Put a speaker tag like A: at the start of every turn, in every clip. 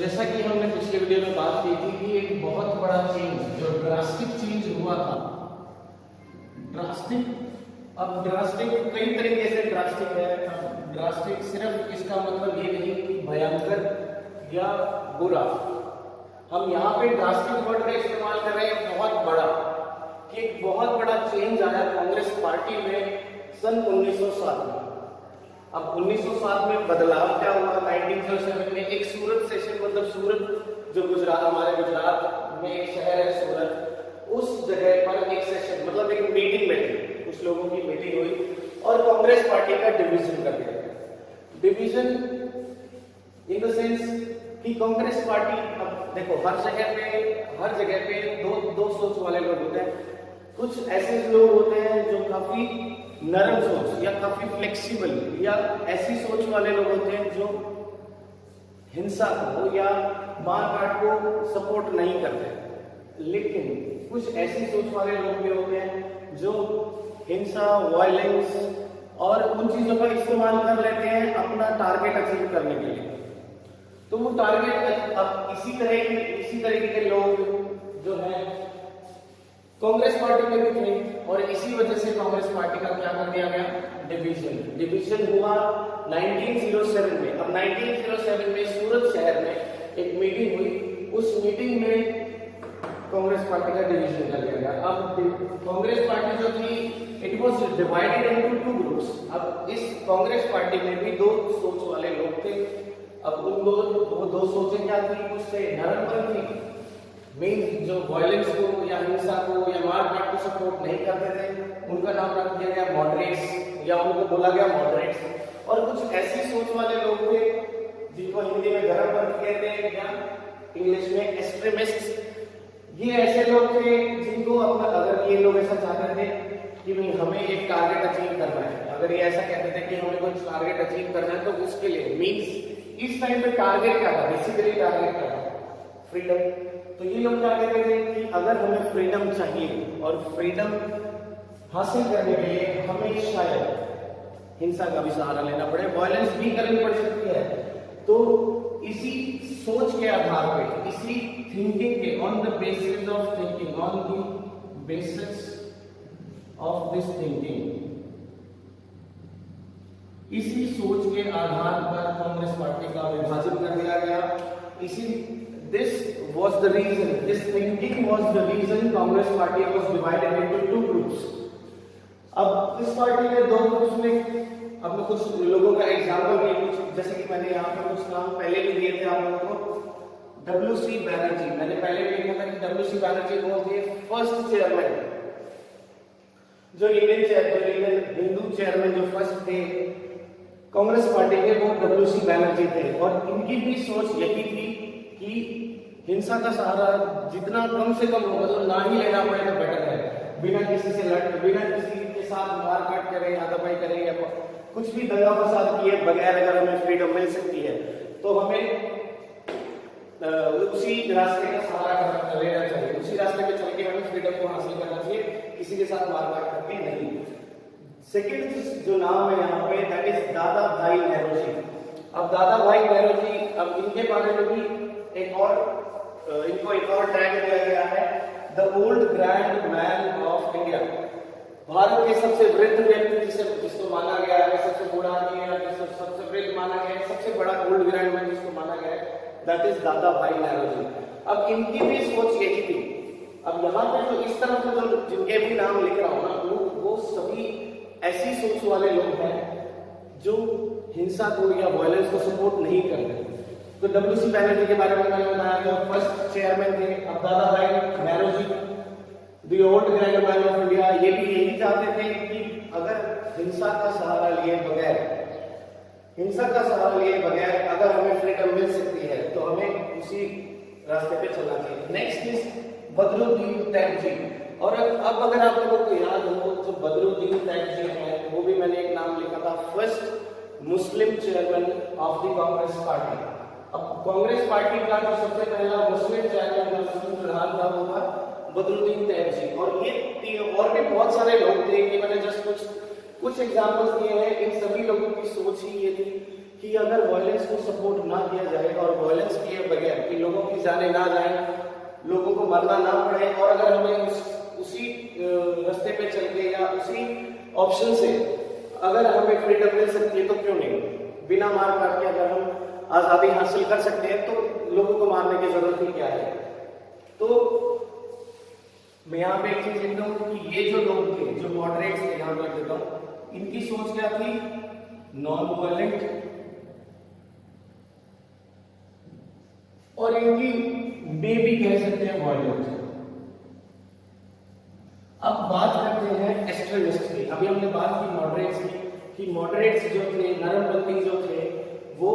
A: जैसा कि हमने पिछले वीडियो में बात की थी कि एक बहुत बड़ा चेंज, जो ड्रास्टिक चेंज हुआ था, ड्रास्टिक, अब ड्रास्टिक कई तरीके से ड्रास्टिक है। अब ड्रास्टिक सिर्फ इसका मतलब ये नहीं कि भयंकर या बुरा, हम यहाँ पे ड्रास्टिक वर्ड का इस्तेमाल कर रहे हैं बहुत बड़ा, कि एक बहुत बड़ा चेंज आया कांग्रेस पार्टी में सन 1907 में। अब 1907 में बदलाव क्या हुआ? 1907 में एक सूरत सेशन, मतलब सूरत जो गुजरात, हमारे गुजरात में एक शहर है सूरत, उस जगह पर एक सेशन, मतलब एक मीटिंग बैठी, कुछ लोगों की मीटिंग हुई और कांग्रेस पार्टी का डिवीजन कर दिया गया। डिवीजन इन द सेंस कि कांग्रेस पार्टी, अब देखो हर जगह पे दो सोच वाले लोग होते हैं। कुछ ऐसे लोग होते हैं जो काफी नरम सोच या काफी फ्लेक्सिबल या ऐसी सोच वाले लोग होते हैं जो हिंसा को या मारकाट को सपोर्ट नहीं करते। लेकिन कुछ ऐसी सोच वाले लोग भी होते हैं जो हिंसा, वायलेंस और उन चीजों का इस्तेमाल कर लेते हैं अपना टारगेट अचीव करने के लिए। तो वो टारगेट, अब इसी तरीके के लोग जो हैं कांग्रेस पार्टी में भी थे और इसी वजह से कांग्रेस पार्टी का क्या कर दिया गया? डिवीजन हुआ 1907 में। अब 1907 में सूरत शहर में एक मीटिंग हुई, उस मीटिंग में कांग्रेस पार्टी का डिवीजन कर दिया गया। अब कांग्रेस पार्टी जो थी, it was divided into two groups. अब इस कांग्रेस पार्टी में भी दो सोच वाले लोग थे। अब उन दो सोचें क्या थी? कुछ से नरमपंथी, मीन जो वायलेंस को या हिंसा को या मारकाट को सपोर्ट नहीं करते थे, उनका नाम रख दिया गया मॉडरेट्स या उनको बोला गया मॉडरेट्स। और कुछ ऐसी सोच वाले लोग थे जिनको हिंदी में धर्मपंथी कहते हैं या इंग्लिश में एक्सट्रीमिस्ट। ये ऐसे लोग थे जिनको अपना, अगर ये लोग ऐसा चाहते थे कि भाई हमें एक टारगेट अचीव करना है, अगर ये ऐसा कहते थे कि हमें कुछ टारगेट अचीव करना है, तो उसके लिए मीन्स इस टाइम पे टारगेट क्या था? बेसिकली टारगेट क्या था? फ्रीडम। तो ये लोग क्या कहते थे कि अगर हमें फ्रीडम चाहिए और फ्रीडम हासिल करने के लिए हमें शायद हिंसा का भी सहारा लेना पड़े, वायलेंस भी करनी पड़ सकती है। तो इसी सोच के आधार पे, इसी थिंकिंग के, on the basis of thinking, on the basis of this thinking, इसी सोच के आधार पर कांग्रेस पार्टी का विभाजन कर दिया गया। This was the reason, this thinking was the reason Congress party was divided into two groups. अब इस पार्टी में दो ग्रुप्स में, अब मैं कुछ लोगों का एग्जांपल दिए, कुछ जैसे कि मैंने यहाँ पे कुछ नाम पहले भी दिए थे आप लोगों को। डब्ल्यू.सी. बैनर्जी, मैंने पहले भी लिखा था कि डब्ल्यू.सी. बैनर्जी कौन थे? फर्स्ट चेयरमैन, जो इंडियन हिंदू चेयरमैन जो फर्स्ट थे कांग्रेस पार्टी के, वो डब्ल्यू.सी. बैनर्जी थे। और इनकी भी सोच यही थी कि हिंसा का सहारा जितना कम से कम हो, मतलब ना ही लेना पड़े तो बेटर है, बिना किसी से लड़, बिना किसी के साथ मारकाट करें, हाथापाई करें या कुछ भी दंगा फसाद किए बगैर अगर हमें फ्रीडम मिल सकती है तो हमें उसी रास्ते का सहारा लेना चाहिए, उसी रास्ते पे चल के हमें फ्रीडम को हासिल करना चाहिए, किसी के साथ मारकाट करके नहीं। सेकेंड जो नाम है यहाँ पे, दैट इज दादा भाई नेहरू जी। अब दादा भाई नेहरू जी, अब इनके बारे में भी इनको एक और टैग दिया गया है, the old grand man of India. Bharat के सबसे वृद्ध व्यक्ति जिसको माना गया है, सबसे बूढ़ा आदमी है, जिसको सबसे वृद्ध माना गया है, सबसे बड़ा ओल्ड ग्रैंड मैन जिसको माना गया है, दैट इज दादा भाई नेहरू जी। अब इनकी भी सोच यही थी। अब यहाँ पे जो इस तरफ जो जिनके भी नाम लिख रहा हूँ ना, वो सभी ऐसी सोच वाले लोग हैं जो हिंसा को या वायलेंस को सपोर्ट नहीं करते। तो डब्ल्यू.सी. बैनर्जी के बारे में मैंने बताया, जो फर्स्ट चेयरमैन थे। अब Dadabhai Nehru ji, the old grand man of India, ये भी यही चाहते थे कि अगर हिंसा का सहारा लिए बगैर अगर हमें फ्रीडम मिल सकती है तो हमें उसी रास्ते पे चलना चाहिए। नेक्स्ट इज बदरुद्दीन तैयब जी। और अब अगर आप लोगों को याद हो तो बदरुद्दीन तैयब जी हैं, वो भी मैंने एक नाम लिखा था, first Muslim chairman of the Congress party. अब कांग्रेस पार्टी का जो सबसे पहला मुस्लिम चेयरमैन, मुस्लिम प्रधान था, वो था बदरुद्दीन तैयब जी। और ये और भी बहुत सारे लोग थे कि मैंने जस्ट कुछ एग्जांपल्स दिए हैं। इन सभी लोगों की सोच ही ये थी कि अगर वायलेंस को सपोर्ट ना किया जाए और वायलेंस किए बगैर कि लोगों की जाने ना जाए, लोगों को मरना ना पड़े, और अगर हमें उसी रास्ते पे चल के या उसी ऑप्शन से अगर हमें फ्रीडम मिल सकती है तो क्यों नहीं, बिना मार काट के अगर हम आजादी हासिल कर सकते हैं तो लोगों को मारने की जरूरत ही क्या है। तो मैं यहाँ पे एक चीज लिखता हूँ कि ये जो लोग थे, जो मॉडरेट्स थे, यहाँ पे देता हूँ, इनकी सोच क्या थी, नॉन वायलेंट, और इनकी मे भी कह सकते हैं वायलेंट। अब बात करते हैं एक्सट्रीमिस्ट की। अभी हमने बात की मॉडरेट्स की, कि मॉडरेट्स जो थे, नरमपंथी जो थे, वो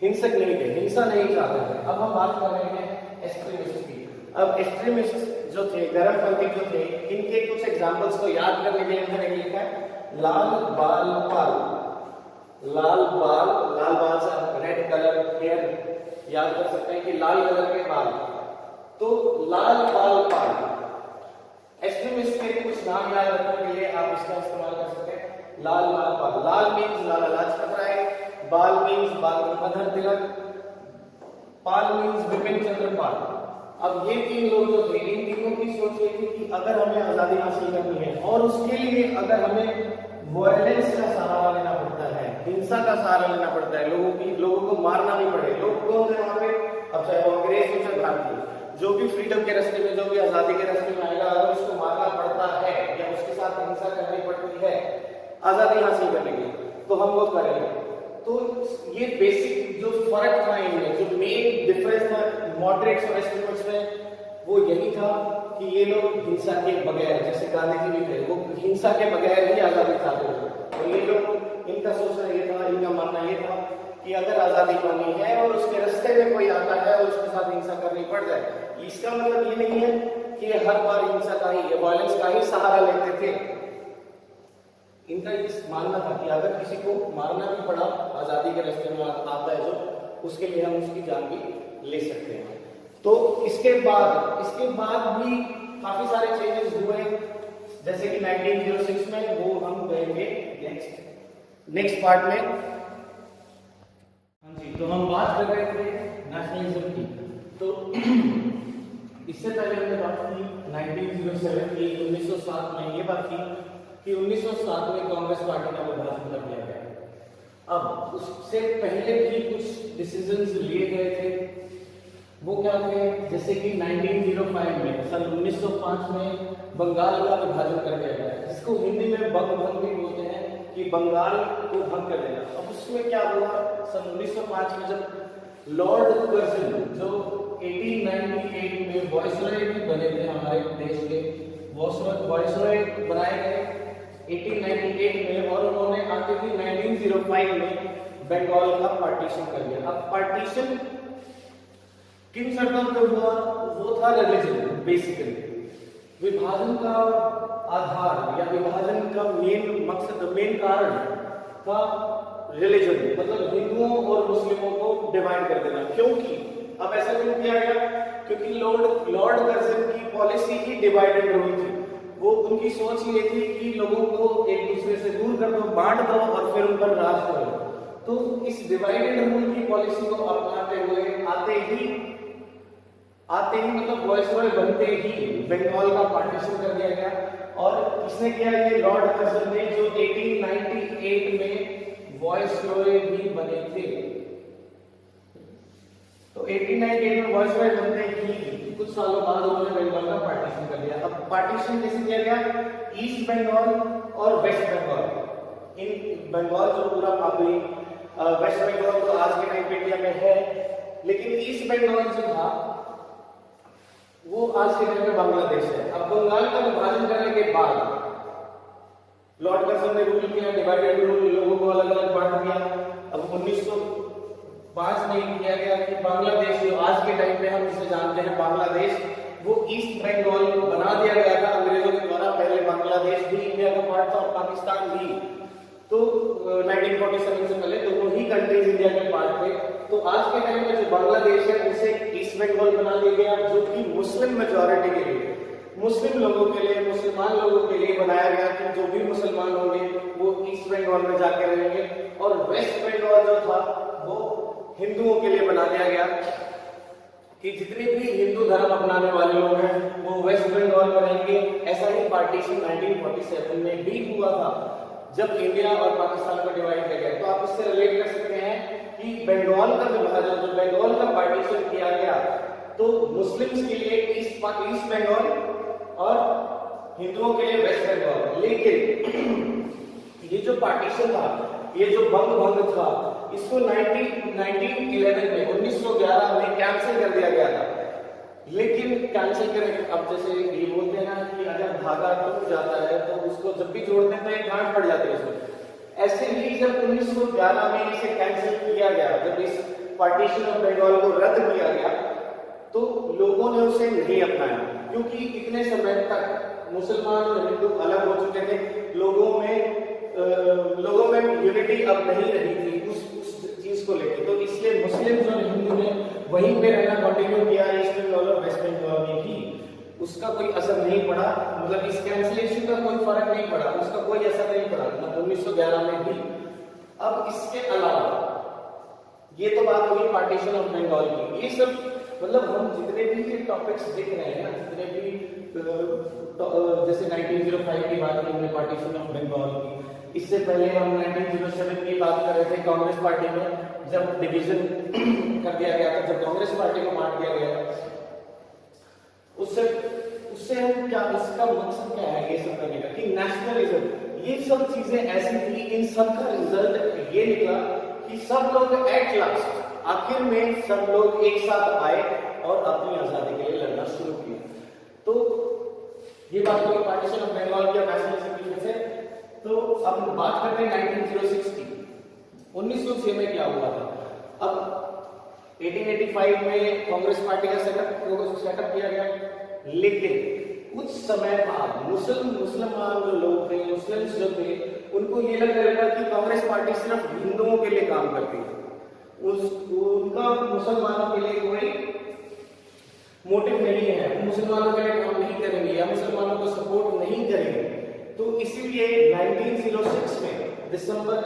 A: हिंसक नहीं थे, हिंसा नहीं चाहते थे। अब हम बात कर रहे हैं एक्सट्रीमिस्ट की। अब एक्सट्रीमिस्ट जो थे, नरमपंथी जो थे, इनके कुछ एग्जांपल्स को याद करने के लिए मैंने लिखा है लाल बाल पाल। लाल बाल, लाल बाल से रेड कलर हेयर याद कर सकते हैं कि लाल कलर के बाल, तो लाल बाल पाल। एक्सट्रीमिस्ट के कुछ नाम याद रखने के लिए आप इसका इस्तेमाल कर सकते हैं, लाल बाल पाल। लाल मीन्स लाला लाजपत राय, बाल मीन्स बाल गंगाधर तिलक, पाल मीन्स बिपिन चंद्र पाल। अब ये तीन लोग जो थे, इन तीनों की सोच ये थी कि अगर हमें आजादी हासिल करनी है और उसके लिए अगर हमें वायलेंस का सहारा लेना पड़ता है, हिंसा का सहारा लेना पड़ता है, लोगों को मारना भी पड़े, लोग कौन थे वहां पे, अब चाहे वो अंग्रेज हो चाहे भारतीय, जो भी फ्रीडम के रास्ते में, जो भी आजादी के रास्ते में आएगा, अगर उसको मारना पड़ता है या उसके साथ हिंसा करनी पड़ती है आजादी हासिल करने के लिए, तो हम वो करेंगे। तो ये बेसिक जो फर्क था इनमें, जो मेन डिफरेंस था मॉडरेट्स और एक्सट्रीमिस्ट में, वो यही था कि ये लोग हिंसा के बगैर, जैसे गांधी जी भी थे, वो हिंसा के बगैर ही आजादी चाहते थे। और ये लोग, इनका सोचना ये था, इनका मानना ये था कि अगर आजादी पानी है और उसके रास्ते में कोई आता है और उसके साथ हिंसा करनी पड़ जाए, इसका मतलब ये नहीं है कि हर बार हिंसा का ही, वायलेंस का ही सहारा लेते थे। इनका ये मानना था कि अगर किसी को मारना भी पड़ा, आजादी के रास्ते में आता है जो, उसके लिए हम उसकी जान भी ले सकते हैं। तो इसके बाद भी काफी सारे चेंजेस हुए, जैसे कि 1906 में, वो हम करेंगे नेक्स्ट पार्ट में। हाँ जी, तो हम बात कर रहे थे नेशनलिज्म की। तो इससे पहले हमने बात की 1907 की, 1907 में ये बात की कि 1907 में कांग्रेस पार्टी का विभाजन कर दिया गया। अब उससे पहले भी कुछ डिसीजंस लिए गए थे, वो क्या थे, जैसे कि 1905 में, सन 1905 में बंगाल का विभाजन कर दिया गया, जिसको हिंदी में बंगभंग भी बोलते हैं, कि बंगाल को भंग कर देना। अब उसमें क्या हुआ, सन 1905 में जब लॉर्ड कर्जन, जो 1898 में वायसरॉय भी बने थे हमारे देश के, वायसरॉय बनाए गए 1898 में, और उन्होंने आके भी 1905 में बंगाल का पार्टीशन कर दिया। अब पार्टीशन किन शर्तों पे हुआ, वो था रिलीजन। बेसिकली विभाजन का आधार या विभाजन का मेन मकसद, मेन कारण था रिलीजन, मतलब हिंदुओं और मुस्लिमों को डिवाइड कर देना। क्योंकि अब ऐसा क्यों किया गया, क्योंकि लॉर्ड कर्जन की पॉलिसी ही डिवाइडेड हुई थी। वो उनकी सोच ये थी कि लोगों को एक दूसरे से दूर कर दो, बांट दो और फिर उन पर राज करो। तो इस डिवाइडेड रूल की पॉलिसी को अपनाते हुए आते ही मतलब वायसरॉय बनते ही बंगाल का पार्टीशन कर दिया गया। और किसने किया, ये लॉर्ड कर्जन ने, जो 1898 में वायसरॉय भी बने थे। तो 1898 में वायसरॉय बनते ही कुछ सालों बाद उन्होंने बंगाल का पार्टीशन कर दिया। अब पार्टीशन कैसे किया गया, ईस्ट बंगाल और वेस्ट बंगाल। इन बंगाल जो पूरा अभी वेस्ट बंगाल तो आज के टाइम पे इंडिया में है, लेकिन ईस्ट बंगाल जो था वो आज के टाइम में बांग्लादेश है। अब बंगाल का विभाजन करने के बाद लॉर्ड कर्जन ने रूल किया, डिवाइडेड रूल, लोगों को अलग अलग बांट दिया। अब 1905 में किया गया कि बांग्लादेश, जो आज के टाइम पे हम जिसे जानते हैं बांग्लादेश, वो ईस्ट बंगाल बना दिया गया था अंग्रेजों के द्वारा। पहले बांग्लादेश भी इंडिया का पार्ट था और पाकिस्तान भी। तो 1947 से पहले दोनों ही कंट्रीज इंडिया के पार्ट थे। तो आज के टाइम में जो बांग्लादेश है उसे ईस्ट बंगाल बना दिया गया, जो कि मुस्लिम मेजॉरिटी के लिए, मुस्लिम लोगों के लिए, मुसलमान लोगों के लिए बनाया गया कि जो भी मुसलमान होंगे वो ईस्ट बंगाल में जाके रहेंगे और वेस्ट बंगाल जो था वो हिंदुओं के लिए बना दिया गया कि जितने भी हिंदू धर्म अपनाने वाले लोग हैं वो वेस्ट बंगाल में रहेंगे। ऐसा ही पार्टीशन 1947 में भी हुआ था जब इंडिया और पाकिस्तान को डिवाइड किया गया। तो आप इससे रिलेट कर सकते हैं कि बंगाल का विभाजन, जो बंगाल का पार्टीशन किया गया, तो मुस्लिम्स के लिए ईस्ट बंगाल और हिंदुओं के लिए वेस्ट बंगाल। लेकिन ये जो पार्टीशन था, ये जो भंग था, इसको 1911 में 1911 में कैंसिल कर दिया गया था। लेकिन कैंसिल करें, अब जैसे ये बोलते हैं ना कि अगर धागा टूट जाता है तो उसको जब भी जोड़ते हैं तो एक गांठ पड़ जाती है उसमें। ऐसे ही जब 1911 में इसे कैंसिल किया गया, जब इस पार्टीशन ऑफ बंगाल को रद्द किया गया, तो लोगों ने उसे नहीं अपनाया, क्योंकि इतने समय तक मुसलमान और हिंदू अलग हो चुके थे। लोगों में यूनिटी अब नहीं रही थी उस चीज को लेकर। तो इसलिए मुस्लिम और हिंदू ने वहीं पे रहना कंटिन्यू किया, ईस्ट बंगाल और वेस्ट बंगाल में भी। उसका कोई असर नहीं पड़ा, मतलब इस कैंसिलेशन का कोई फर्क नहीं पड़ा, उसका कोई असर नहीं पड़ा 1911 में भी। अब इसके अलावा ये तो बात हुई पार्टीशन ऑफ बंगाल की। ये सब मतलब हम जितने भी ये टॉपिक्स देख रहे हैं ना, जितने भी जैसे 1905 की बात की हमने पार्टीशन ऑफ बंगाल की, इससे पहले हम 1907 की बात कर रहे थे कांग्रेस पार्टी में जब डिवीजन कर दिया गया था, जब कांग्रेस पार्टी को बांट दिया गया। उससे हम क्या, इसका मकसद क्या है ये सब करने का कि नेशनलिज्म, ये सब चीजें ऐसी थी, इन सब का रिजल्ट ये निकला कि सब लोग एट लास्ट आखिर में सब लोग एक साथ आए और अपनी आजादी के लिए लड़ना शुरू किया। तो ये बात हुई पार्टीशन ऑफ बंगाल की नेशनलिज्म की वजह से। तो अब बात करते हैं 1906 की। 1906 में क्या हुआ था? अब 1885 में कांग्रेस पार्टी का सेटअप किया गया, लेकिन कुछ समय बाद मुसलमान जो लोग थे, मुस्लिम्स जो थे, उनको ये लगने लगा कि कांग्रेस पार्टी सिर्फ हिंदुओं के लिए काम करती है, उनका मुसलमानों के लिए कोई मोटिव नहीं है, मुसलमानों के लिए काम नहीं करेंगे या मुसलमानों को सपोर्ट नहीं करेंगे। तो इसीलिए 1906 में दिसंबर